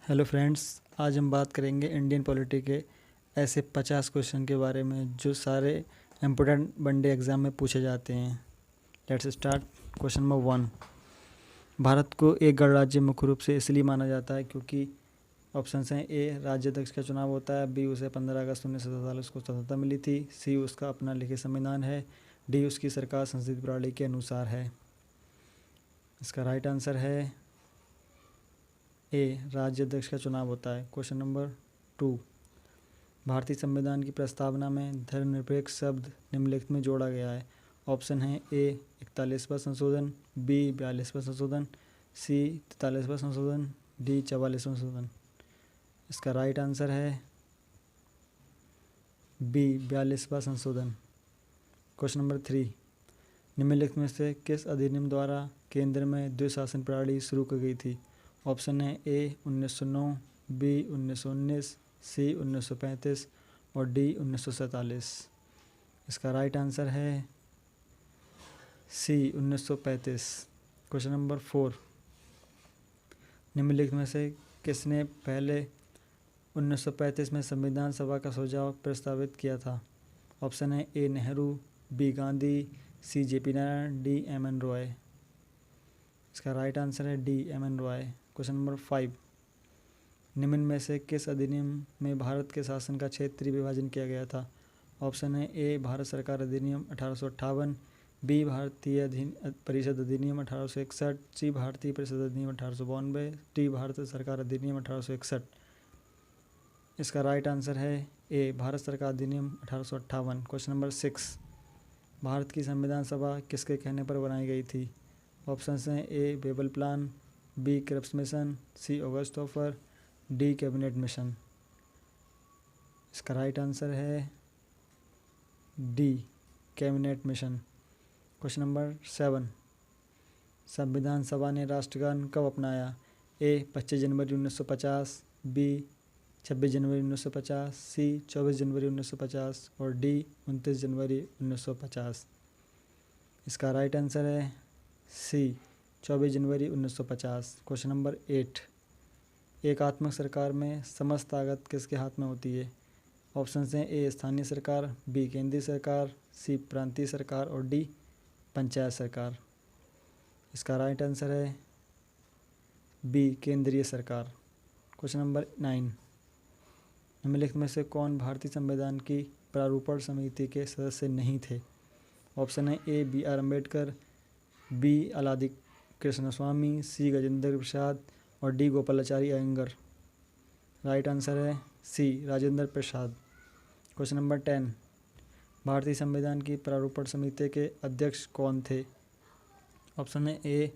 Hello friends, आज हम बात करेंगे इंडियन पॉलिटी के ऐसे 50 क्वेश्चन के बारे में जो सारे इम्पोर्टेंट वनडे एग्ज़ाम में पूछे जाते हैं। Let's start. Question number 1। Bharat को एक गणराज्य मुख्य रूप से इसलिए माना जाता है क्योंकि ऑप्शंस हैं: ए, राज्याध्यक्ष का चुनाव होता है; बी, उसे 15 अगस्त 1947 को स्वतंत्रता मिली थी; सी, उसका अपना लिखित संविधान है; डी, उसकी सरकार संसदीय प्रणाली के अनुसार है। इसका राइट आंसर है ए, राज्याध्यक्ष का चुनाव होता है। Question number 2। भारतीय संविधान की प्रस्तावना में धर्मनिरपेक्ष शब्द निम्नलिखित में जोड़ा गया है। ऑप्शन है: ए, 41वां संशोधन; बी, 42वां संशोधन; सी, 43वां संशोधन; डी, 44वां संशोधन। इसका राइट आंसर है बी, 42वां संशोधन। Question number 3। निम्नलिखित में से किस अधिनियम द्वारा केंद्र में द्विशासन प्रणाली शुरू की गई थी? ऑप्शन है: ए, 1909; बी, 1919; सी, 1935 और डी, 1947। इसका राइट आंसर है सी, 1935। Question number 4। निम्नलिखित में से किसने पहले 1935 में संविधान सभा का सुझाव प्रस्तावित किया था? ऑप्शन है: A, Nehru; B, Gandhi; C, J P. Narayan; D, M N. Roy. इसका राइट आंसर है D, M N. Roy. Question number 5। निम्न में से किस अधिनियम में भारत के शासन का क्षेत्रीय विभाजन किया गया था? ऑप्शन है: ए, भारत सरकार अधिनियम 1858; बी, भारतीय परिषद अधिनियम 1861; सी, भारतीय परिषद अधिनियम 1892; डी, भारत सरकार अधिनियम 1861। इसका राइट आंसर है ए, भारत सरकार अधिनियम 1858। Question number 6। भारत की संविधान सभा किसके कहने पर बनाई गई थी? ऑप्शन हैं: A, Wavell plan; B, Cripps mission; C, August offer; D, cabinet mission. इसका राइट आंसर है D, cabinet mission. Question number 7। संविधान सभा ने राष्ट्रगान कब अपनाया? ए, 25 जनवरी 1950; बी, 26 जनवरी 1950; सी, 24 जनवरी 1950 और डी, 29 जनवरी 1950। इसका राइट आंसर है सी, 24 जनवरी 1950। Question number 8। एकात्मक सरकार में समस्त ताकत किसके हाथ में होती है? ऑप्शन हैं: ए, स्थानीय सरकार; बी, केंद्रीय सरकार; सी, प्रांतीय सरकार और डी, पंचायत सरकार। इसका राइट आंसर है बी, केंद्रीय सरकार। Question number 9। निम्नलिखित में से कौन भारतीय संविधान की प्रारूपण समिति के सदस्य नहीं थे? ऑप्शन है: A, B, R Ambedkar; B, Alladi Krishnaswami; C, Gajendra Prasad और D, Gopalachari Ayyangar. Right answer है C, Rajendra Prasad. Question number 10। भारतीय संविधान की प्रारूपण समिति के अध्यक्ष कौन थे? ऑप्शन है: A,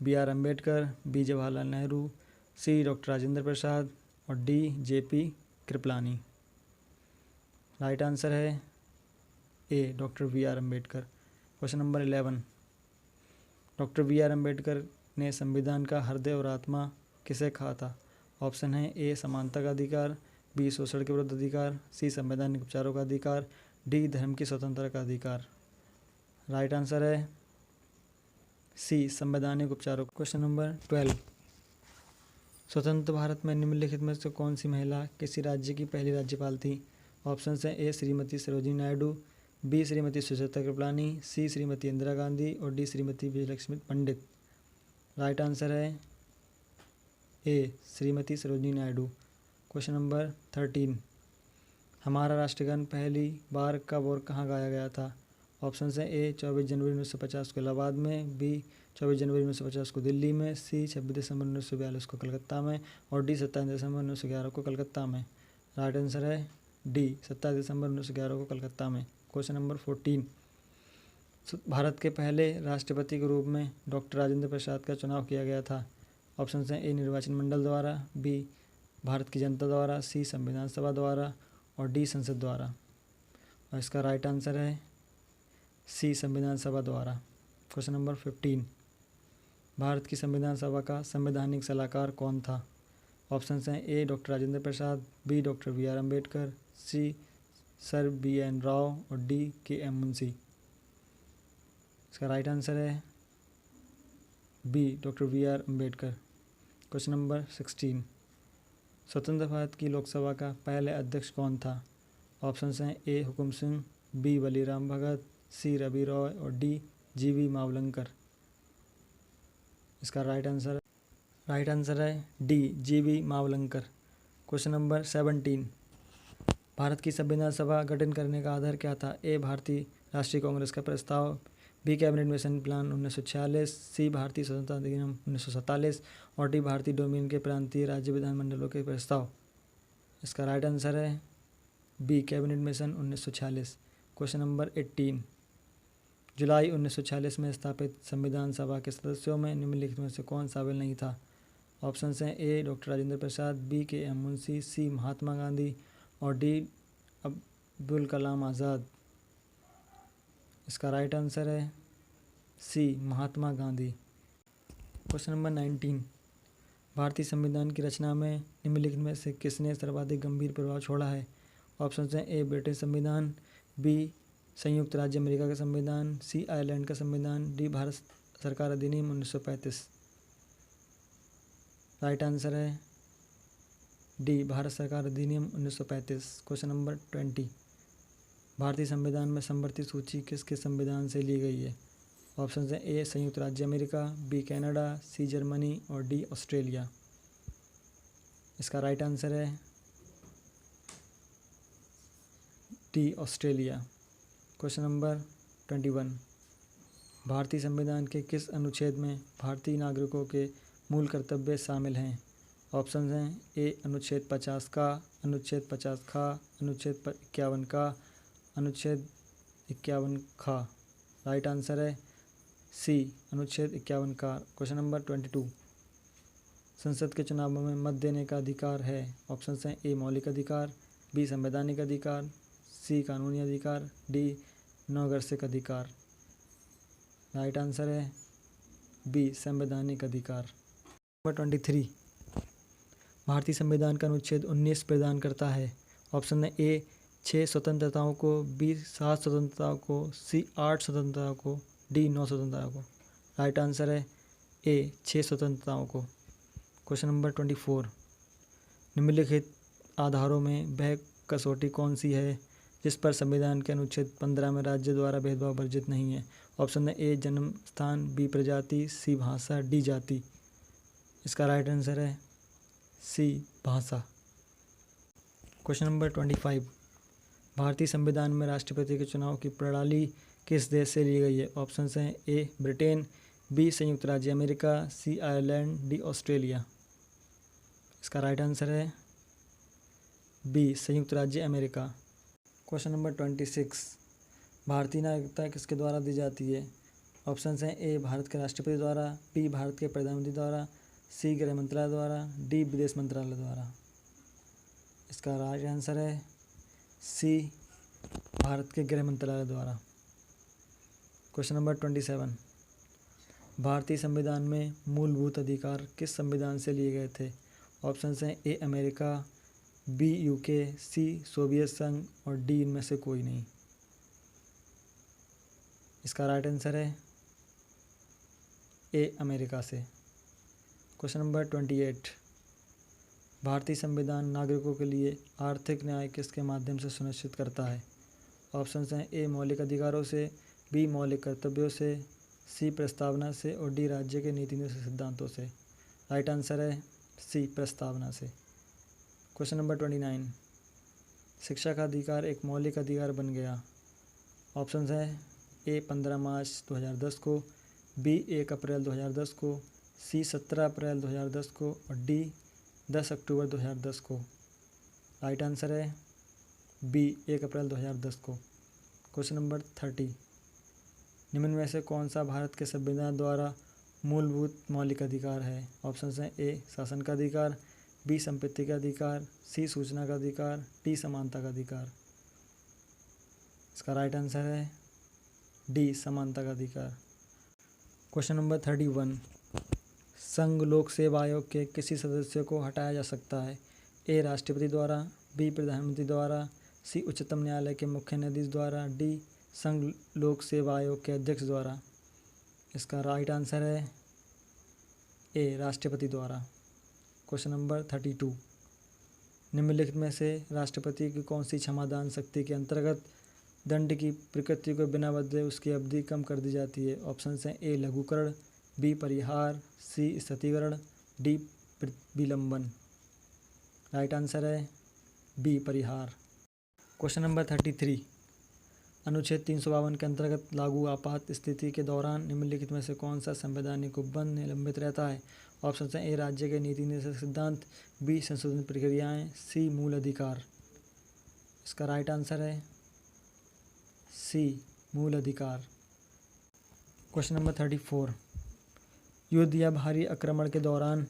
B, R Ambedkar; B, Jawaharlal Nehru; C, doctor Rajendra Prasad और D, J P. Kripalani. Right answer है A, doctor V R Ambedkar. Question number 11। Doctor V R Ambedkar ने संविधान का हृदय और आत्मा किसे कहा था? ऑप्शन है: ए, समानता का अधिकार; बी, शोषण के विरुद्ध अधिकार; सी, संवैधानिक उपचारों का अधिकार; डी, धर्म की स्वतंत्रता का अधिकार। राइट आंसर है सी, संवैधानिक उपचारों। Question number 12। स्वतंत्र भारत में निम्नलिखित में से कौन सी महिला किसी राज्य की पहली राज्यपाल थी? ऑप्शन हैं: A, Shrimati Sarojini Naidu; B, Shrimati Sucheta Kripalani; C, Shrimati Indira Gandhi और D, Shrimati Vijayalakshmi Pandit. Right answer है A, Shrimati Sarojini Naidu. Question number 13। हमारा राष्ट्रगान पहली बार कब और कहाँ गाया गया था? ऑप्शन हैं: ए, 24 जनवरी 1950 को इलाहाबाद में; बी, 24 जनवरी 1950 को दिल्ली में; सी, 26 दिसंबर 1942 को कलकत्ता में और डी, 27 दिसंबर 1911 को कलकत्ता में। राइट आंसर है डी, 27 दिसंबर 1911 को कलकत्ता में। Question number 14। भारत के पहले राष्ट्रपति के रूप में डॉक्टर राजेंद्र प्रसाद का चुनाव किया गया था। ऑप्शन हैं: ए, निर्वाचन मंडल द्वारा; बी, भारत की जनता द्वारा; सी, संविधान सभा द्वारा और डी, संसद द्वारा। और इसका राइट आंसर है सी, संविधान सभा द्वारा। Question number 15। भारत की संविधान सभा का संवैधानिक सलाहकार कौन था? ऑप्शन हैं: A, doctor Rajendra Prasad; B, doctor V R Ambedkar; C, sir B N Rao और डी, के एम मुंशी। इसका राइट आंसर है B, doctor V R Ambedkar. Question number 16। स्वतंत्र भारत की लोकसभा का पहले अध्यक्ष कौन था? ऑप्शन हैं ए हुकुम सिंह, बी बलीराम भगत, सी रवि रॉय और डी जीवी मावलंकर। इसका राइट आंसर है डी जीवी मावलंकर। क्वेश्चन नंबर 17, भारत की संविधान सभा गठन करने का आधार क्या था? ए भारतीय राष्ट्रीय कांग्रेस का प्रस्ताव, बी कैबिनेट मिशन प्लान 1946, सी भारतीय स्वतंत्रता अधिनियम 1947 और डी भारतीय डोमिनियन के प्रांतीय राज्य विधानमंडलों के प्रस्ताव। इसका राइट आंसर है B cabinet mission 1946। Question number 18, जुलाई 1946 में स्थापित संविधान सभा के सदस्यों में निम्नलिखित में से कौन शामिल नहीं था? ऑप्शन हैं A doctor Rajendra Prasad, B के एम मुंशी, सी महात्मा गांधी और डी अब्दुल कलाम आज़ाद। इसका राइट आंसर है सी महात्मा गांधी। क्वेश्चन नंबर 19, भारतीय संविधान की रचना में निम्नलिखित में से किसने सर्वाधिक गंभीर प्रभाव छोड़ा है? ऑप्शन हैं ए ब्रिटिश संविधान, बी संयुक्त राज्य अमेरिका का संविधान, सी आयरलैंड का संविधान, डी भारत सरकार अधिनियम 1935। राइट आंसर है डी भारत सरकार अधिनियम 1935। क्वेश्चन नंबर 20, भारतीय संविधान में संवर्धित सूची किसके संविधान से ली गई है? ऑप्शन हैं ए संयुक्त राज्य America, B Canada, C Germany और डी ऑस्ट्रेलिया। इसका राइट आंसर है डी ऑस्ट्रेलिया। क्वेश्चन नंबर 21, भारतीय संविधान के किस अनुच्छेद में भारतीय नागरिकों के मूल कर्तव्य शामिल हैं? ऑप्शन हैं ए अनुच्छेद 50 का, अनुच्छेद 50 खा, अनुच्छेद 51 का, अनुच्छेद 51 खा। राइट आंसर है सी अनुच्छेद 51 का। क्वेश्चन नंबर 22, संसद के चुनावों में मत देने का अधिकार है? ऑप्शन हैं ए मौलिक अधिकार, बी संवैधानिक अधिकार, सी कानूनी अधिकार, डी नैसर्गिक अधिकार। राइट आंसर है बी संवैधानिक अधिकार। नंबर 23, भारतीय संविधान का अनुच्छेद 19 प्रदान करता है? ऑप्शन है ए 6 स्वतंत्रताओं को, बी 7 स्वतंत्रताओं को, सी 8 स्वतंत्रताओं को, डी 9 स्वतंत्रताओं को। राइट आंसर है ए 6 स्वतंत्रताओं को। क्वेश्चन नंबर 24, निम्नलिखित आधारों में वह कसौटी कौन सी है जिस पर संविधान के अनुच्छेद 15 में राज्य द्वारा भेदभाव वर्जित नहीं है? ऑप्शन है ए जन्म स्थान, बी प्रजाति, सी भाषा, डी जाति। इसका राइट आंसर है सी भाषा। क्वेश्चन नंबर 25, भारतीय संविधान में राष्ट्रपति के चुनाव की प्रणाली किस देश से ली गई है? ऑप्शन हैं ए ब्रिटेन, बी संयुक्त राज्य अमेरिका, सी आयरलैंड, डी ऑस्ट्रेलिया। इसका राइट आंसर है बी संयुक्त राज्य अमेरिका। क्वेश्चन नंबर 26, भारतीय नागरिकता किसके द्वारा दी जाती है? ऑप्शन हैं ए भारत के राष्ट्रपति द्वारा, बी भारत के प्रधानमंत्री द्वारा, सी गृह मंत्रालय द्वारा, डी विदेश मंत्रालय द्वारा। इसका राइट आंसर है सी भारत के गृह मंत्रालय द्वारा। क्वेश्चन नंबर 27, भारतीय संविधान में मूलभूत अधिकार किस संविधान से लिए गए थे? ऑप्शन हैं A America, B UK, C Soviet संघ और डी इनमें से कोई नहीं। इसका राइट आंसर है ए अमेरिका से। क्वेश्चन नंबर 28, भारतीय संविधान नागरिकों के लिए आर्थिक न्याय किसके माध्यम से सुनिश्चित करता है? ऑप्शन हैं ए मौलिक अधिकारों से, बी मौलिक कर्तव्यों से, सी प्रस्तावना से और डी राज्य के नीति सिद्धांतों से। राइट आंसर है सी प्रस्तावना से। क्वेश्चन नंबर 29, शिक्षा का अधिकार एक मौलिक अधिकार बन गया? ऑप्शन है ए 15 मार्च 2010 को, बी 1 अप्रैल 2010 को, सी 17 अप्रैल 2010 को और डी 10 अक्टूबर 2010 को। राइट आंसर है बी 1 अप्रैल 2010 को। क्वेश्चन नंबर 30, निम्न में से कौन सा भारत के संविधान द्वारा मूलभूत मौलिक अधिकार है? ऑप्शन हैं ए शासन का अधिकार, बी संपत्ति का अधिकार, सी सूचना का अधिकार, डी समानता का अधिकार। इसका राइट आंसर है डी समानता का अधिकार। क्वेश्चन नंबर 31, संघ लोक सेवा आयोग के किसी सदस्य को हटाया जा सकता है? ए राष्ट्रपति द्वारा, बी प्रधानमंत्री द्वारा, सी उच्चतम न्यायालय के मुख्य न्यायाधीश द्वारा, डी संघ लोक सेवा आयोग के अध्यक्ष द्वारा। इसका राइट आंसर है ए राष्ट्रपति द्वारा। क्वेश्चन नंबर 32, निम्नलिखित में से राष्ट्रपति की कौन सी क्षमादान शक्ति के अंतर्गत दंड की प्रकृति को बिना बदले उसकी अवधि कम कर दी जाती है? ऑप्शन हैं ए लघुकरण, बी परिहार, सी स्थगितीकरण, डी विलंबन। राइट आंसर है बी परिहार। क्वेश्चन नंबर 33, अनुच्छेद 352 के अंतर्गत लागू आपात स्थिति के दौरान निम्नलिखित में से कौन सा संवैधानिक उपबंध निलंबित रहता है? ऑप्शन हैं ए राज्य के नीति निर्देशक सिद्धांत, बी संशोधन प्रक्रियाएं, सी मूल अधिकार। इसका राइट आंसर है सी मूल अधिकार। क्वेश्चन नंबर 34, युद्ध या भारी आक्रमण के दौरान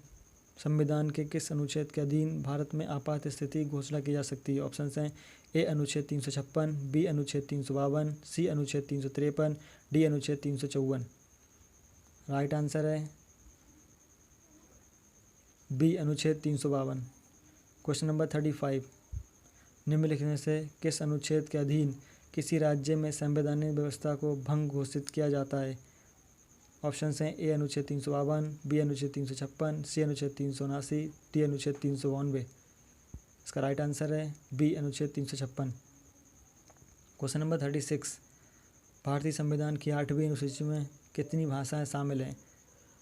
संविधान के किस अनुच्छेद के अधीन भारत में आपात स्थिति की घोषणा की जा सकती है? ऑप्शन हैं ए अनुच्छेद 356, बी अनुच्छेद 352, सी अनुच्छेद 353, डी अनुच्छेद 354। राइट आंसर है बी अनुच्छेद 352। क्वेश्चन नंबर 35, निम्नलिखित में से किस अनुच्छेद के अधीन किसी राज्य में संवैधानिक व्यवस्था को भंग घोषित किया जाता है? ऑप्शन हैं ए अनुच्छेद 352, बी अनुच्छेद 356, सी अनुच्छेद 379, डी अनुच्छेद 392। इसका राइट आंसर है बी अनुच्छेद 356। क्वेश्चन नंबर 36, भारतीय संविधान की 8वीं अनुसूची में कितनी भाषाएं शामिल हैं?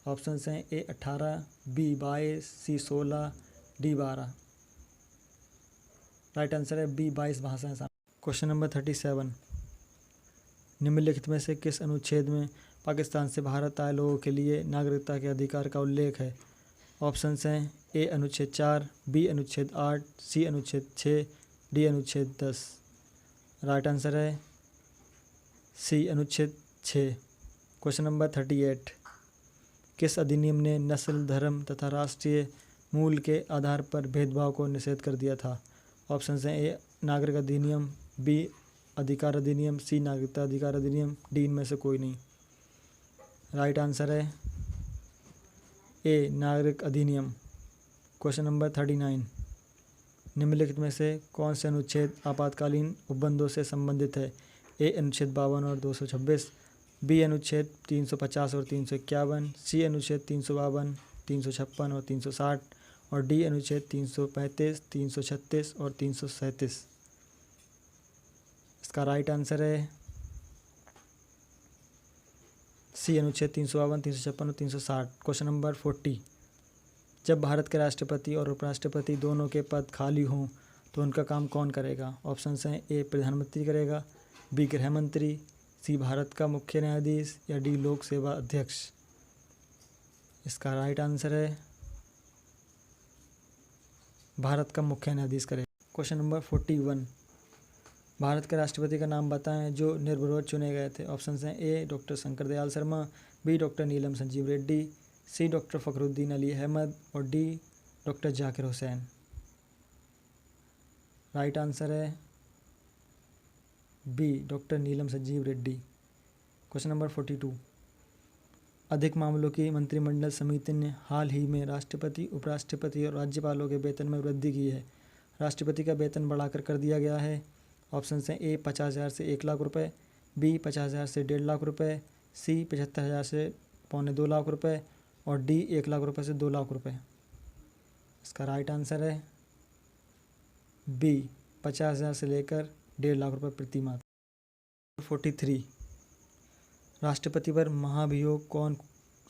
ऑप्शन हैं ए 18, बी 22, सी 16, डी 12। राइट आंसर है बी 22 भाषाएं शामिल। क्वेश्चन नंबर 37, निम्नलिखित में से किस अनुच्छेद में पाकिस्तान से भारत आए लोगों के लिए नागरिकता के अधिकार का उल्लेख है? ऑप्शन हैं ए अनुच्छेद 4, बी अनुच्छेद 8, सी अनुच्छेद 6, डी अनुच्छेद 10। राइट आंसर है सी अनुच्छेद 6। क्वेश्चन नंबर 38, किस अधिनियम ने नस्ल, धर्म तथा राष्ट्रीय मूल के आधार पर भेदभाव को निषेध कर दिया था? ऑप्शन हैं ए नागरिक अधिनियम, बी अधिकार अधिनियम, सी नागरिकता अधिकार अधिनियम, डी इनमें से कोई नहीं। राइट आंसर है ए नागरिक अधिनियम। क्वेश्चन नंबर 39, निम्नलिखित में से कौन से अनुच्छेद आपातकालीन उपबंधों से संबंधित है? ए अनुच्छेद 52 और 226, बी अनुच्छेद 350 और 351, सी अनुच्छेद 352, 356 और 360 और डी अनुच्छेद 335, 336 और 337। इसका राइट आंसर है सी अनुच्छेद 352, 356 और 360। क्वेश्चन नंबर 40, जब भारत के राष्ट्रपति और उपराष्ट्रपति दोनों के पद खाली हों तो उनका काम कौन करेगा? ऑप्शन हैं ए प्रधानमंत्री करेगा, बी गृह मंत्री, सी भारत का मुख्य न्यायाधीश या डी लोक सेवा अध्यक्ष। इसका राइट आंसर है भारत का मुख्य न्यायाधीश करेगा। क्वेश्चन नंबर 41, भारत के राष्ट्रपति का नाम बताएं जो निर्विरोध चुने गए थे? ऑप्शन हैं A doctor Shankar Dayal Sharma, B doctor Neelam Sanjiva Reddy, C doctor Fakhruddin Ali Ahmed और D doctor Zakir Hussain. Right answer है B doctor Neelam Sanjiva Reddy. Question number 42, अधिक मामलों की मंत्रिमंडल समिति ने हाल ही में राष्ट्रपति, उपराष्ट्रपति और राज्यपालों के वेतन में वृद्धि की है। राष्ट्रपति का वेतन बढ़ाकर कर दिया गया है। ऑप्शन हैं ए 50,000 से 1 लाख रुपये, बी 50,000 से 1.5 लाख रुपये, सी 75,000 से 1.25 लाख रुपये और डी 1 लाख रुपये से 2 लाख रुपये। इसका राइट आंसर है बी 50,000 से लेकर 1.5 लाख रुपये प्रति माह। 43, राष्ट्रपति पर महाभियोग कौन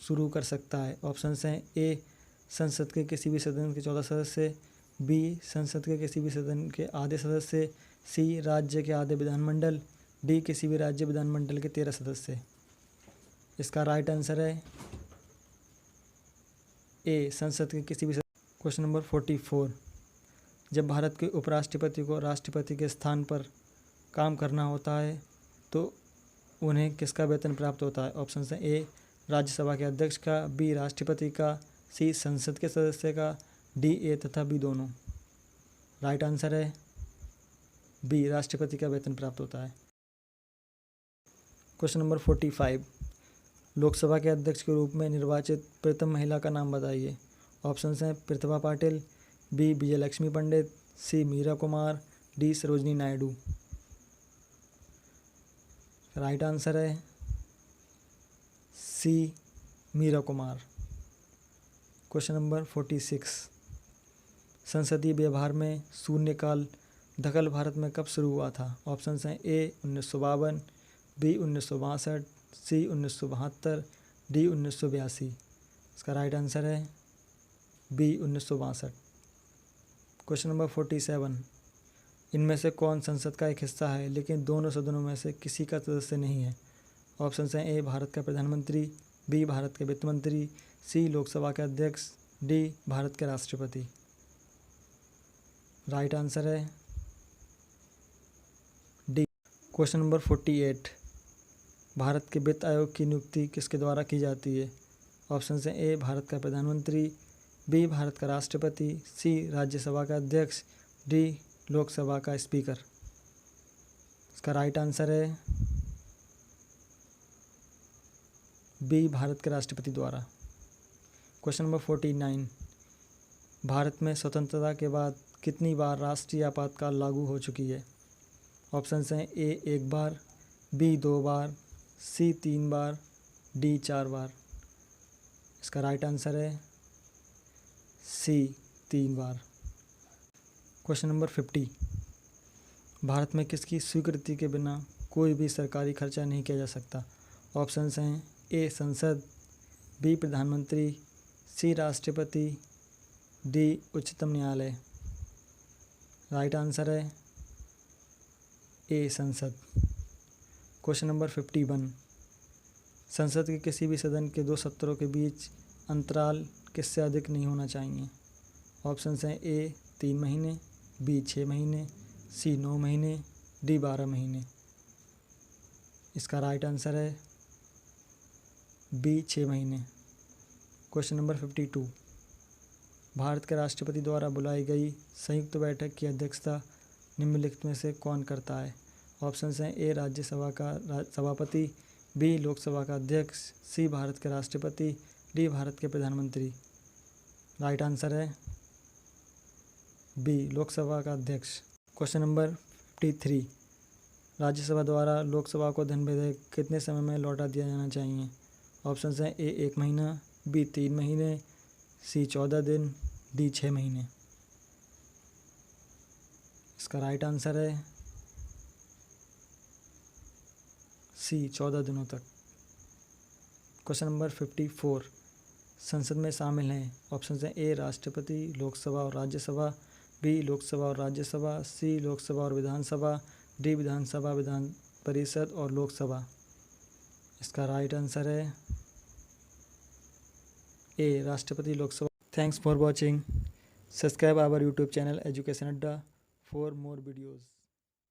शुरू कर सकता है? ऑप्शन हैं ए संसद के किसी भी सदन के 14 सदस्य, बी संसद के किसी भी सदन के आधे सदस्य, सी राज्य के आधे विधानमंडल, डी किसी भी राज्य विधानमंडल के 13 सदस्य। इसका राइट आंसर है ए संसद के किसी भी। क्वेश्चन नंबर 44, जब भारत के उपराष्ट्रपति को राष्ट्रपति के स्थान पर काम करना होता है तो उन्हें किसका वेतन प्राप्त होता है? ऑप्शन हैं ए राज्यसभा के अध्यक्ष का, बी राष्ट्रपति का, सी संसद के सदस्य का, डी ए तथा बी दोनों। राइट आंसर है बी राष्ट्रपति का वेतन प्राप्त होता है। क्वेश्चन नंबर 45, लोकसभा के अध्यक्ष के रूप में निर्वाचित प्रथम महिला का नाम बताइए। ऑप्शन हैं Pratibha Patil, B Vijayalakshmi Pandit, C Meera Kumar, D Sarojini Naidu. Right answer है C Meera Kumar. Question number 46, संसदीय व्यवहार में शून्यकाल दखल भारत में कब शुरू हुआ था? ऑप्शन हैं ए 1952, बी 1962, सी 1972, डी 1982। इसका राइट आंसर है बी 1962। क्वेश्चन नंबर 47, इनमें से कौन संसद का एक हिस्सा है लेकिन दोनों सदनों में से किसी का सदस्य नहीं है? ऑप्शन हैं ए भारत का प्रधानमंत्री, बी भारत के वित्त मंत्री, सी लोकसभा के अध्यक्ष, डी भारत के राष्ट्रपति। राइट आंसर है डी। क्वेश्चन नंबर 48, भारत के वित्त आयोग की नियुक्ति किसके द्वारा की जाती है? ऑप्शन हैं ए भारत का प्रधानमंत्री, बी भारत का राष्ट्रपति, सी राज्यसभा का अध्यक्ष, डी लोकसभा का स्पीकर। इसका राइट आंसर है बी भारत के राष्ट्रपति द्वारा। क्वेश्चन नंबर 49, भारत में स्वतंत्रता के बाद कितनी बार राष्ट्रीय आपातकाल लागू हो चुकी है? ऑप्शन हैं ए 1 बार, बी 2 बार, सी 3 बार, डी 4 बार। इसका राइट आंसर है सी 3 बार। क्वेश्चन नंबर 50, भारत में किसकी स्वीकृति के बिना कोई भी सरकारी खर्चा नहीं किया जा सकता? ऑप्शन हैं ए संसद, बी प्रधानमंत्री, सी राष्ट्रपति, डी उच्चतम न्यायालय। राइट आंसर है ए संसद। क्वेश्चन नंबर 51, संसद के किसी भी सदन के 2 सत्रों के बीच अंतराल किससे अधिक नहीं होना चाहिए? ऑप्शन हैं ए 3 महीने, बी 6 महीने, सी 9 महीने, डी 12 महीने। इसका राइट आंसर है बी 6 महीने। क्वेश्चन नंबर 52, भारत के राष्ट्रपति द्वारा बुलाई गई संयुक्त बैठक की अध्यक्षता निम्नलिखित में से कौन करता है? ऑप्शन हैं ए राज्यसभा का सभापति, बी लोकसभा का अध्यक्ष, सी भारत के राष्ट्रपति, डी भारत के प्रधानमंत्री। राइट आंसर है बी लोकसभा का अध्यक्ष। क्वेश्चन नंबर 53, राज्यसभा द्वारा लोकसभा को धन विधेयक कितने समय में लौटा दिया जाना चाहिए? ऑप्शन हैं ए 1 महीना, बी 3 महीने, सी 14 दिन, डी 6 महीने। इसका राइट आंसर है सी 14 दिनों तक। क्वेश्चन नंबर 54, संसद में शामिल हैं। ऑप्शन हैं ए राष्ट्रपति, लोकसभा और राज्यसभा, बी लोकसभा और राज्यसभा, सी लोकसभा और विधानसभा, डी विधानसभा, विधान परिषद और लोकसभा। इसका राइट आंसर है ए राष्ट्रपति, Lok Sabha. Thanks for watching. Subscribe our YouTube channel education Adda for more videos.